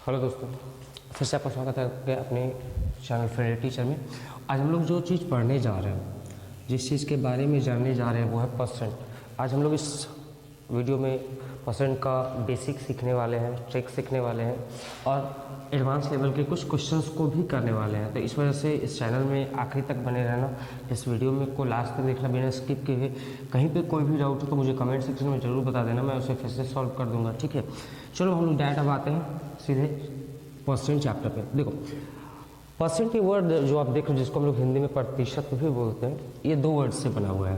Hello दोस्तों, फिर से आपका स्वागत है अपने चैनल फ्रेंड टीचर में। आज हम लोग जो चीज़ पढ़ने जा रहे हैं, जिस चीज़ के बारे में जानने जा रहे हैं वो है परसेंट। आज हम लोग इस वीडियो में परसेंट का बेसिक सीखने वाले हैं, ट्रिक सीखने वाले हैं और एडवांस लेवल के कुछ क्वेश्चंस को भी करने वाले हैं। तो इस वजह से इस चैनल में आखिरी तक बने रहना, इस वीडियो में को लास्ट तक देखना बिना स्किप किए। कहीं पे कोई भी डाउट हो तो मुझे कमेंट सेक्शन में ज़रूर बता देना, मैं उसे फिर से सॉल्व कर दूंगा। ठीक है, चलो हम लोग डायरेक्ट अब आते हैं सीधे परसेंट चैप्टर पे। देखो, परसेंट के वर्ड जो आप देख रहे हो, जिसको हम लोग हिंदी में प्रतिशत भी बोलते हैं, ये दो वर्ड से बना हुआ है।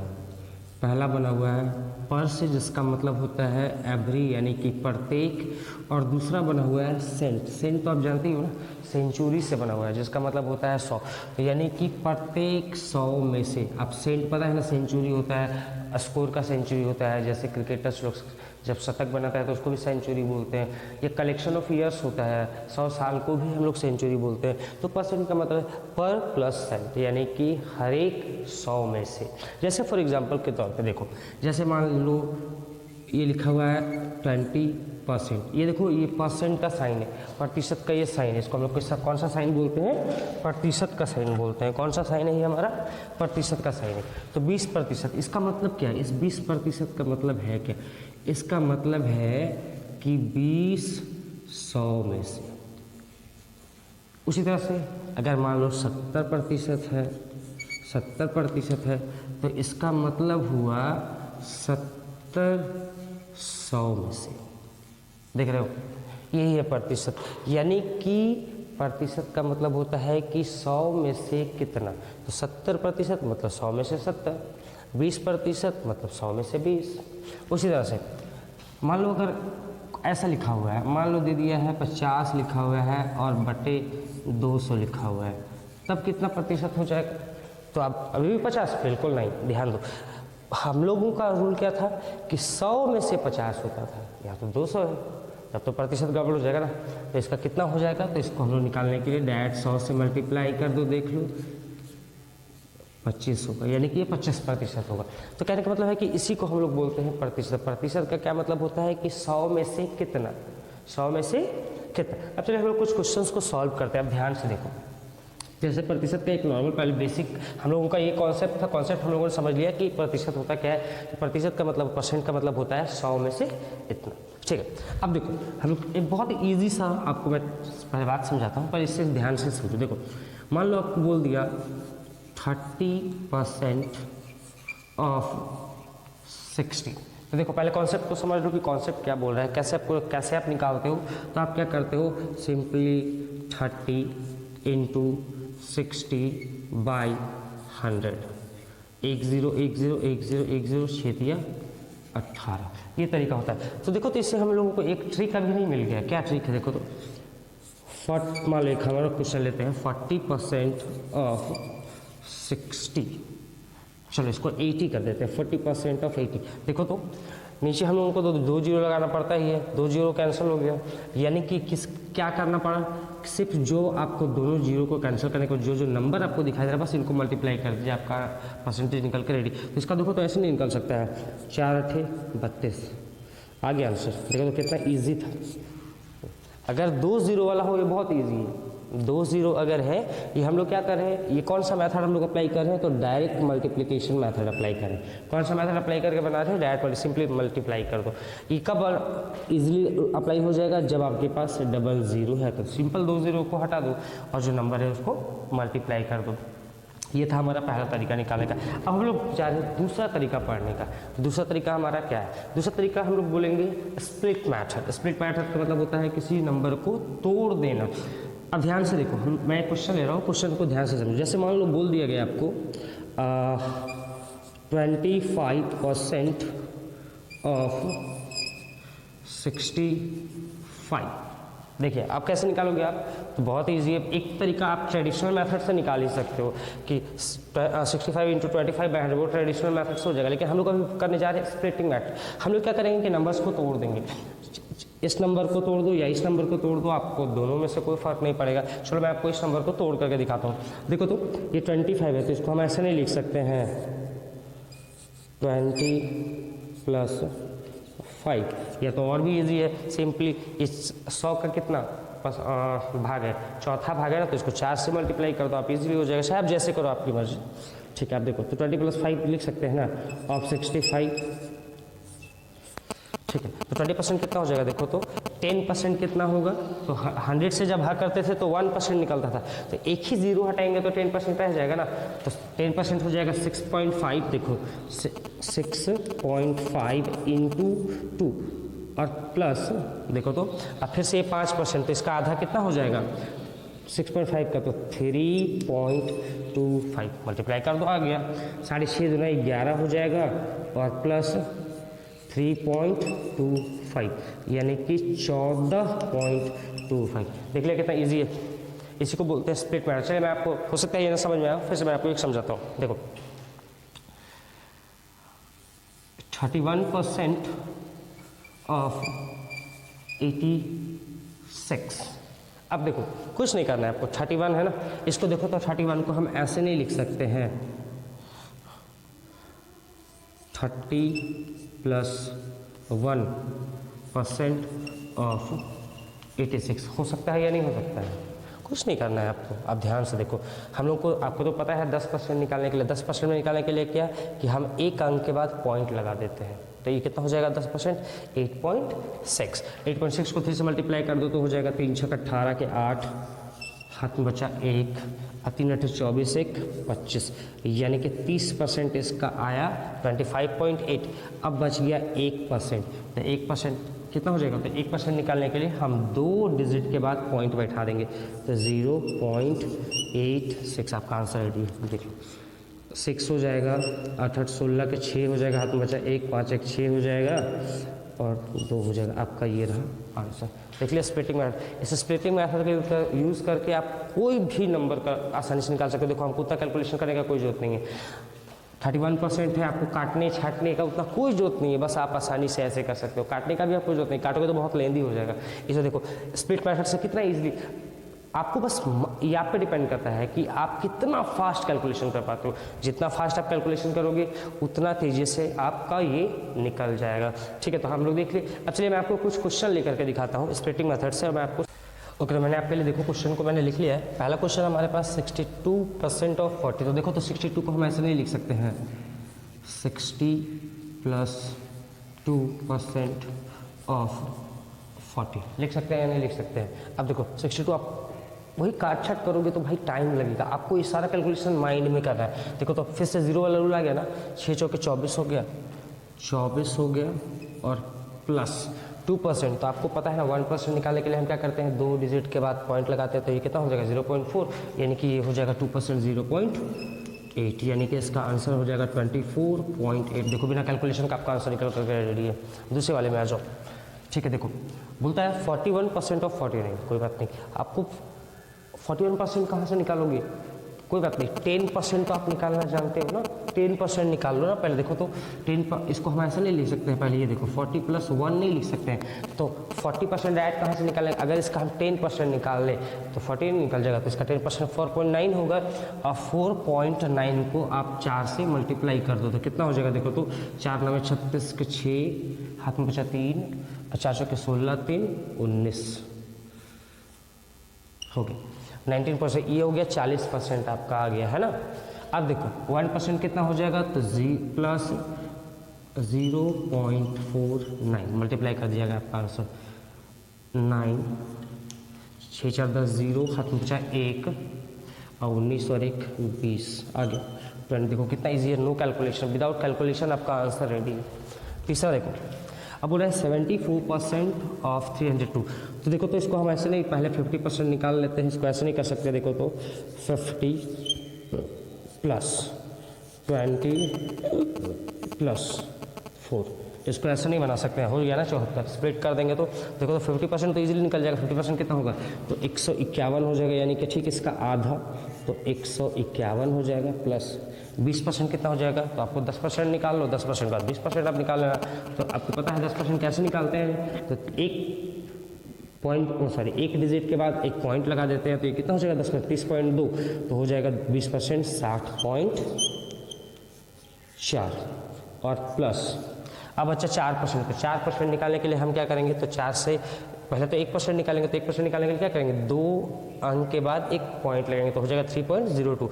पहला बना हुआ है पर से, जिसका मतलब होता है एवरी यानी कि प्रत्येक, और दूसरा बना हुआ है सेंट। सेंट तो आप जानते ही हो ना, सेंचुरी से बना हुआ है, जिसका मतलब होता है 100, यानी कि प्रत्येक 100 में से। आप सेंट पता है ना, सेंचुरी होता है, स्कोर का सेंचुरी होता है। जैसे क्रिकेटर्स लोग जब शतक बनाता है तो उसको भी सेंचुरी बोलते हैं। ये कलेक्शन ऑफ ईयर्स होता है, 100 साल को भी हम लोग सेंचुरी बोलते हैं। तो परसेंट का मतलब पर प्लस सेंट, यानी कि हर एक 100 में से। जैसे फॉर एग्जांपल के तौर पे देखो, जैसे मान लो ये लिखा हुआ है 20%। ये देखो, ये परसेंट का साइन है, प्रतिशत का ये साइन है। इसको हम लोग कौन सा साइन बोलते हैं? प्रतिशत का साइन बोलते हैं। कौन सा साइन है ये हमारा? प्रतिशत का साइन है। तो 20%, इसका मतलब क्या है? इस 20% का मतलब है क्या? इसका मतलब है कि 20 100 में से। उसी तरह से अगर मान लो 70% है, 70% है, तो इसका मतलब हुआ 70 100 में से। देख रहे हो, यही है प्रतिशत। यानी कि प्रतिशत का मतलब होता है कि 100 में से कितना। तो 70% मतलब 100 में से 70, 20% मतलब 100 में से 20। उसी तरह से मान लो अगर ऐसा लिखा हुआ है, मान लो दे दिया है 50 लिखा हुआ है और बटे 200 लिखा हुआ है, तब कितना प्रतिशत हो जाएगा? तो आप अभी भी 50? बिल्कुल नहीं, ध्यान दो। हम लोगों का रूल क्या था कि 100 में से 50 होता था, यहाँ तो 200 है, तब तो प्रतिशत गड़बड़ हो जाएगा ना। तो इसका कितना हो जाएगा? तो इसको हम लोग निकालने के लिए डायरेक्ट 100 से मल्टीप्लाई कर दो, देख लो 25 होगा, यानी कि ये 25% होगा। तो कहने का मतलब है कि इसी को हम लोग बोलते हैं प्रतिशत। प्रतिशत का क्या मतलब होता है कि 100 में से कितना, 100 में से कितना। अब चलिए हम लोग कुछ क्वेश्चंस को सॉल्व करते हैं। अब ध्यान से देखो, जैसे प्रतिशत का एक नॉर्मल पहले बेसिक हम लोगों का ये कॉन्सेप्ट था। कॉन्सेप्ट हम लोगों ने समझ लिया कि प्रतिशत होता क्या है। तो प्रतिशत का मतलब, परसेंट का मतलब होता है 100 में से इतना। ठीक है, अब देखो हम लोग एक बहुत ईजी सा आपको मैं पहले बात समझाता हूँ, पर इससे ध्यान से समझो। देखो, मान लो आपको बोल दिया 30% ऑफ 60। तो देखो पहले कॉन्सेप्ट को समझ लो कि कॉन्सेप्ट क्या बोल रहा है, कैसे आप निकालते हो। तो आप क्या करते हो, सिंपली 30 इंटू 60 बाई 100, 10 छेदिया 18, ये तरीका होता है। तो देखो, तो इससे हम लोगों को एक ट्रिक अभी नहीं मिल गया। क्या ट्रिक है? देखो तो मान लो एक हमारा क्वेश्चन लेते हैं, 40% ऑफ 60। चलो इसको 80 कर देते हैं, 40% ऑफ 80। देखो तो नीचे हम लोगों को तो 2 जीरो लगाना पड़ता ही है, 2 जीरो कैंसिल हो गया। यानी कि क्या करना पड़ा? सिर्फ जो आपको दोनों जीरो को कैंसिल करने को जो नंबर आपको दिखाई दे रहा है, बस इनको मल्टीप्लाई कर दीजिए, आपका परसेंटेज निकल के रेडी। तो इसका देखो तो ऐसे नहीं निकल सकता है, 4 8 32 आ गया आंसर। देखो तो कितना ईजी था। अगर 2 जीरो वाला हो, ये बहुत ईजी है। 2 जीरो अगर है, ये हम लोग क्या कर रहे हैं, ये कौन सा मेथड हम लोग अप्लाई कर रहे हैं? तो डायरेक्ट मल्टीप्लिकेशन मेथड अप्लाई करें। कौन सा मेथड अप्लाई करके बना रहे हैं? डायरेक्ट सिंपली मल्टीप्लाई कर दो। ये कब इजीली अप्लाई हो जाएगा? जब आपके पास डबल जीरो है। तो सिंपल 2 जीरो को हटा दो और जो नंबर है उसको मल्टीप्लाई कर दो। ये था हमारा पहला तरीका निकालने का। अब हम लोग जा रहे हैं दूसरा तरीका पढ़ने का। दूसरा तरीका हमारा क्या है? दूसरा तरीका हम लोग बोलेंगे स्प्लिट मैथड। स्प्लिट मैथड का मतलब होता है किसी नंबर को तोड़ देना। अब ध्यान से देखो, मैं एक क्वेश्चन ले रहा हूँ, क्वेश्चन को ध्यान से समझो। जैसे मान लो बोल दिया गया आपको 25% ऑफ 65। देखिए आप कैसे निकालोगे आप? तो बहुत ईजी है। एक तरीका आप ट्रेडिशनल मेथड से निकाल ही सकते हो कि 65 इंटू 25 बाई 100, वो ट्रेडिशनल मेथड से हो जाएगा। लेकिन हम लोग अभी करने जा रहे हैं स्प्लिटिंग मेथड। हम लोग क्या करेंगे कि नंबर्स को तोड़ देंगे। इस नंबर को तोड़ दो या इस नंबर को तोड़ दो, आपको दोनों में से कोई फर्क नहीं पड़ेगा। चलो मैं आपको इस नंबर को तोड़ करके दिखाता हूँ। देखो तो ये 25 है, तो इसको हम ऐसे नहीं लिख सकते हैं 20 + 5, या तो और भी इजी है, सिंपली इस 100 का कितना भाग है, चौथा भाग है ना, तो इसको 4 से मल्टीप्लाई कर दो, आप इजीली हो जाएगा। शायद आप जैसे करो, आपकी मर्जी। ठीक है, आप देखो तो 20 + 5 लिख सकते हैं ना, ऑफ 65। ठीक है, तो 20% कितना हो जाएगा, देखो तो 10% कितना होगा, तो 100 से जब भाग करते थे तो 1% निकलता था, तो एक ही जीरो हटाएंगे तो 10% रह जाएगा ना, तो 10% हो जाएगा 6.5। देखो 6.5 इंटू 2 और प्लस देखो तो अब फिर से 5%, तो इसका आधा कितना हो जाएगा 6.5 का, तो 3.25 मल्टीप्लाई कर दो, आ गया 6.5 दूना 11 हो जाएगा और प्लस 3.25 यानी कि 14.25। देख लिया कितना इजी है, इसी को बोलते हैं स्प्लिट मैथड। चलिए मैं आपको, हो सकता है ये ना समझ में आया, फिर से मैं आपको एक समझाता हूँ। देखो 31% ऑफ 86। अब देखो कुछ नहीं करना है आपको, 31 है ना, इसको देखो तो 31 को हम ऐसे नहीं लिख सकते हैं, 30 + 1% ऑफ 86 हो सकता है या नहीं हो सकता है, कुछ नहीं करना है आपको। आप ध्यान से देखो, हम लोग को, आपको तो पता है 10% निकालने के लिए, 10% में निकालने के लिए क्या कि हम एक अंक के बाद पॉइंट लगा देते हैं, तो ये कितना हो जाएगा 10%, 8.6। 8.6 को 3 से मल्टीप्लाई कर दो तो हो जाएगा 3 × 6 = 18 के 8, हाथ में बचा 1, 3 × 8 = 24, 1 25, यानी कि 30% इसका आया 25.8। अब बच गया 1%, तो 1% कितना हो जाएगा, तो 1% निकालने के लिए हम 2 डिजिट के बाद पॉइंट बैठा देंगे, तो 0.86 आपका आंसर रेडी है। देख लो 6 हो जाएगा, 8 8 16 के 6 हो जाएगा, हाथ में बचा 1, 5 1 6 हो जाएगा और 2 हो जाएगा, आपका ये रहा आंसर। देख लिया स्प्लिटिंग मैथड। इस स्प्लिटिंग मैथड का यूज़ करके आप कोई भी नंबर का आसानी से निकाल सकते हो। देखो हमको उतना कैलकुलेशन करने का कोई जरूरत नहीं है, 31% है, आपको काटने छाटने का उतना कोई जरूरत नहीं है, बस आप आसानी से ऐसे कर सकते हो। काटने का भी आपको जरूरत नहीं, काटोगे तो बहुत लेंदी हो जाएगा। इसे देखो स्प्लिट मैथड से कितना ईजिली, आपको बस ये आप पे डिपेंड करता है कि आप कितना फास्ट कैलकुलेशन कर पाते हो। जितना फास्ट आप कैलकुलेशन करोगे उतना तेजी से आपका ये निकल जाएगा। ठीक है, तो हम लोग देख लिए। अब चलिए मैं आपको कुछ क्वेश्चन लेकर के दिखाता हूँ स्प्लिटिंग मेथड से, और मैं आपको ओके, मैंने आपके लिए देखो क्वेश्चन को मैंने लिख लिया है। पहला क्वेश्चन हमारे पास 62% ऑफ 40, तो देखो तो 62 को हम ऐसे नहीं लिख सकते हैं, 60 + 2% ऑफ 40 लिख सकते हैं या नहीं लिख सकते हैं। अब देखो 62 आप वही काट छाट करोगे तो भाई टाइम लगेगा, आपको ये सारा कैलकुलेशन माइंड में करना है। देखो तो फिर से 0 वाला रूल आ गया ना, 6 चौके 24 हो गया, 24 हो गया और प्लस 2%, तो आपको पता है ना 1% निकालने के लिए हम क्या करते हैं, 2 डिजिट के बाद पॉइंट लगाते हैं, तो ये कितना हो जाएगा 0.4, यानी कि ये हो जाएगा 2% 0.8, यानी कि इसका आंसर हो जाएगा 24.8। देखो बिना कैलकुलेशन का आपका आंसर निकल करके रेडी है। दूसरे वाले में आ जाओ। ठीक है, देखो बोलता है 41% ऑफ 40, नहीं कोई बात नहीं, आपको 41% कहाँ से निकालोगे, कोई बात नहीं, 10% तो आप निकालना जानते हो ना, 10% निकाल लो ना पहले। देखो तो 10 इसको हम ऐसे नहीं लिख सकते हैं, पहले ये देखो 40 + 1 नहीं लिख सकते हैं, तो 40% डायरेक्ट कहाँ से निकालें, अगर इसका हम 10% निकाल लें तो 40 निकल जाएगा, तो इसका 10% 4.9 होगा, और 4.9 को आप 4 से मल्टीप्लाई कर दो तो कितना हो जाएगा, देखो तो 4 9 36 के 6, हाथ में बचा 3, 4 के 16, 3 19 हो गया, 19%। ये हो गया 40% आपका आ गया है ना। अब देखो 1% कितना हो जाएगा, तो प्लस 0.49 मल्टीप्लाई कर दिया गया आपका आंसर 9, 6 4 10 0, हाथ में बचा 1 और 19 और 1 20 आ गया 20। देखो कितना इजी है, नो कैलकुलेशन, विदाउट कैलकुलेशन आपका आंसर रेडी है। तीसरा देखो, अब बोला है 74% ऑफ 302, तो देखो तो इसको हम ऐसे नहीं, पहले 50% निकाल लेते हैं, इसको ऐसे नहीं कर सकते। देखो तो 50 + 20 + 4, इसको ऐसे नहीं बना सकते हैं, हो गया ना 74, स्प्लिट कर देंगे तो देखो तो 50% तो इजीली निकल जाएगा। 50% कितना होगा, तो 151 हो जाएगा, यानी कि ठीक इसका आधा, तो 151 हो जाएगा, प्लस 20% कितना हो जाएगा, तो आपको 10% निकाल लो, 10% का 20% आप निकाल लेना। तो आपको पता है 10% कैसे निकालते हैं, तो एक डिजिट के बाद एक पॉइंट लगा देते हैं, तो ये कितना हो जाएगा 10 में 30.2, तो हो जाएगा 20% 60.4 और प्लस, अब अच्छा 4%, तो 4% निकालने के लिए हम क्या करेंगे, तो 4 से पहले तो 1% निकालेंगे, तो 1% निकालने के लिए क्या करेंगे, 2 अंक के बाद एक पॉइंट लगेंगे, तो हो जाएगा 3.02,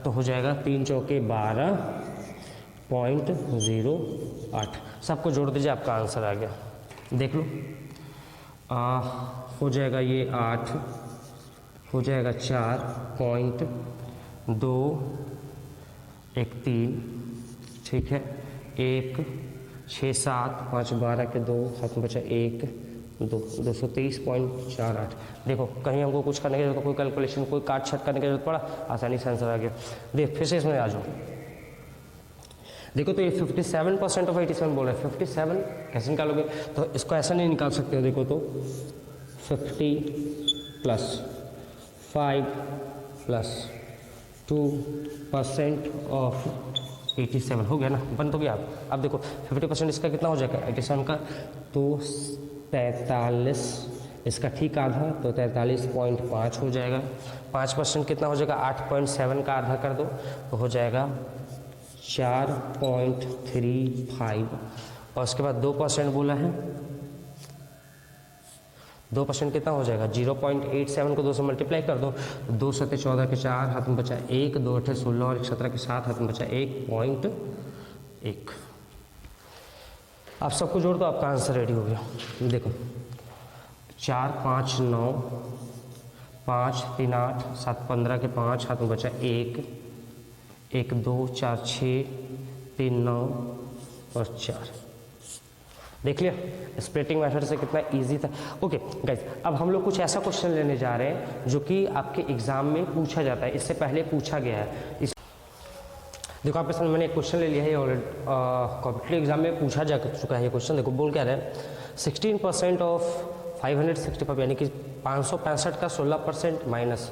तो हो जाएगा 3 चौके 12.08। सबको जोड़ दीजिए, आपका आंसर आ गया। देख लो, हो जाएगा ये 8, हो जाएगा 4.213, ठीक है, 1 6 7 5 12 के 2 हाथ में बचा 1 2 223.48। देखो कहीं हमको कुछ करने की जरूरत, कोई कैलकुलेशन, कोई काट छट करने की जरूरत पड़ा, आसानी से आंसर आ गया। देख फिर से इसमें आ जाओ, देखो तो ये 57% ऑफ 87 बोल रहे हैं, 57 कैसे निकालोगे, तो इसको ऐसा नहीं निकाल सकते हो। देखो तो 50 + 5 + 2% ऑफ 87 हो गया ना, बन तो गया। अब देखो 50% इसका कितना हो जाएगा 87 का, तो 43, इसका ठीक आधा, तो 43.5 हो जाएगा। 5% कितना हो जाएगा, 8.7 का आधा कर दो, तो हो जाएगा 4.35, और उसके बाद 2% बोला है, 2% कितना हो जाएगा, 0.87 को 2 से मल्टीप्लाई कर दो, 2 7 14 के 4 हाथ में बचा 1, 2 8 16 और 1 17 के 7 हाथ में बचा 1.1। आप सबको जोड़ दो, आपका आंसर रेडी हो गया। देखो 4 5 9 5 3 8 7 15 के 5 हाथ में बचा 1 1 2 4 6 3 9 और 4। देख लिया स्प्लिटिंग मेथड से कितना इजी था। ओके गाइस, अब हम लोग कुछ ऐसा क्वेश्चन लेने जा रहे हैं जो कि आपके एग्जाम में पूछा जाता है, इससे पहले पूछा गया है। देखो आपके सामने मैंने एक क्वेश्चन ले लिया है, ऑलरेडी कॉम्पिटिटिव एग्जाम में पूछा जा चुका है ये क्वेश्चन। देखो बोल क्या रहे हैं, 16% ऑफ 565, यानी कि 565 का 16% माइनस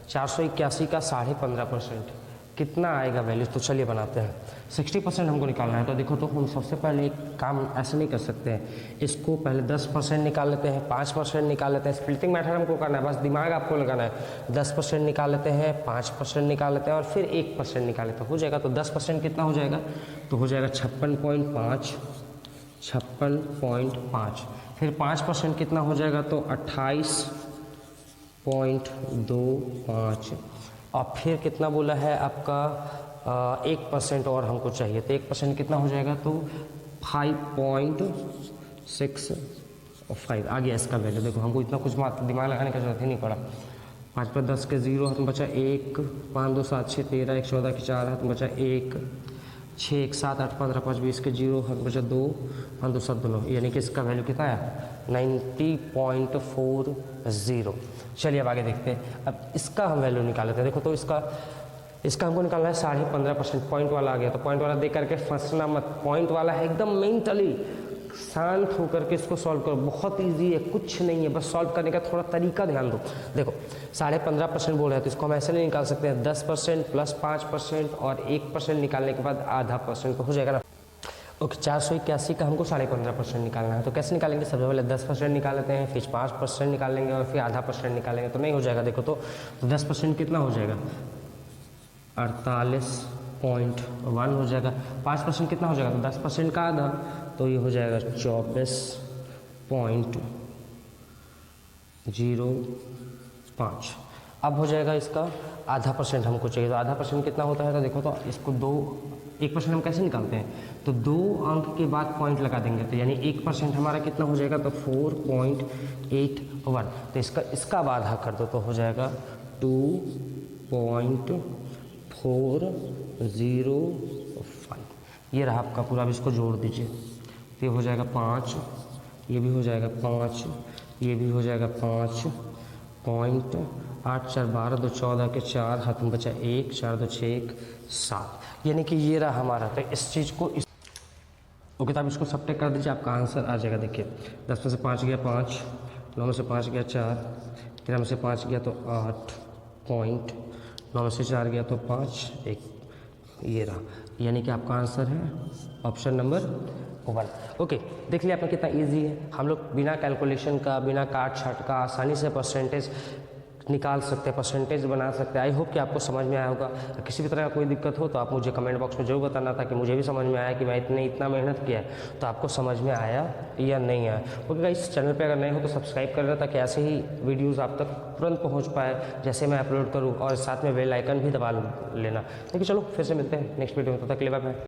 481 का 15.5%, कितना आएगा वैल्यू। तो चलिए बनाते हैं। 60% हमको निकालना है, तो देखो तो हम सबसे पहले एक काम ऐसे नहीं कर सकते हैं, इसको पहले 10% निकाल लेते हैं, 5% निकाल लेते हैं। स्प्लिटिंग मेथड हमको करना है, बस दिमाग आपको लगाना है। 10% निकाल लेते हैं, 5% निकाल लेते हैं और फिर 1% निकाल लेते हैं, हो जाएगा। तो 10% कितना हो जाएगा, तो हो जाएगा 56.5। फिर 5% कितना हो जाएगा, तो 28.25। और फिर कितना बोला है आपका 1% और हमको चाहिए, तो 1% कितना हो जाएगा, तो 5.65 आ गया इसका वैल्यू। देखो हमको इतना कुछ दिमाग लगाने की जरूरत ही नहीं पड़ा। 5 पर 10 के 0 हाथ में बचा 1, 5 2 7 6 13, 1 14 के 4 हाथ में बचा 1, 6 1 7 8 15 5 20 के 0 हाथ में बचा 2, 5 2 7 2, यानी कि इसका वैल्यू कितना है 90.40। चलिए अब आगे देखते हैं। अब इसका हम वैल्यू निकाल लेते हैं। देखो तो इसका हमको निकालना है 15.5%। पॉइंट वाला आ गया, तो पॉइंट वाला देख करके फंसना मत, पॉइंट वाला है एकदम मेंटली शांत होकर के इसको सॉल्व करो। बहुत इजी है, कुछ नहीं है, बस सॉल्व करने का थोड़ा तरीका ध्यान दो। देखो 15.5% बोल रहे हैं, तो इसको हम ऐसे नहीं निकाल सकते हैं। 10% + 5% और 1% निकालने के बाद आधा %, तो हो जाएगा ना। ओके 481 का हमको 15.5% निकालना है, तो कैसे निकालेंगे। सबसे पहले 10% निकाल लेते हैं, फिर 5% निकाल लेंगे और फिर आधा % निकालेंगे, तो नहीं हो जाएगा। देखो तो 10% कितना हो जाएगा 48.1 हो जाएगा। 5% कितना हो जाएगा, तो 10% का आधा, तो ये हो जाएगा 24.05। अब हो जाएगा इसका आधा % हमको चाहिए, तो आधा % कितना होता है, तो देखो तो इसको 1% हम कैसे निकालते हैं, तो 2 अंक के बाद पॉइंट लगा देंगे, तो यानी 1% हमारा कितना हो जाएगा, तो 4.81। तो इसका अब आधा कर दो, तो हो जाएगा 2.405। ये रहा आपका पूरा। अब इसको जोड़ दीजिए, तो ये हो जाएगा 5, ये भी हो जाएगा 5, ये भी हो जाएगा 5.8 4 12 2 14 के 4 हाथ में बचा 1 4 2 6 1 7, यानी कि ये रहा हमारा। तो इस चीज़ को ओके, तो आप इसको सब्ट्रैक्ट कर दीजिए, आपका आंसर आ जाएगा। देखिए 10 में से 5 गया 5, 9 में से 5 गया 4, 13 में से 5 गया तो 8 पॉइंट, 9 में से 4 गया तो 5 1, ये रहा, यानी कि आपका आंसर है ऑप्शन नंबर 1। ओके देख लिया आपने कितना इजी है। हम लोग बिना कैलकुलेशन का, बिना काट छाट का आसानी से परसेंटेज निकाल सकते हैं, परसेंटेज बना सकते हैं। आई होप कि आपको समझ में आया होगा। किसी भी तरह का कोई दिक्कत हो तो आप मुझे कमेंट बॉक्स में जरूर बताना, ताकि मुझे भी समझ में आया कि मैं इतना मेहनत किया है तो आपको समझ में आया या नहीं आया। ओके गाइस, चैनल पे अगर नए हो तो सब्सक्राइब कर लेना, ताकि ऐसे ही वीडियोज़ आप तक तुरंत पहुँच पाए जैसे मैं अपलोड करूँ, और साथ में बेल आइकन भी दबा लेना। ठीक है, चलो फिर से मिलते हैं नेक्स्ट वीडियो में, तब तक के लिए बाय बाय।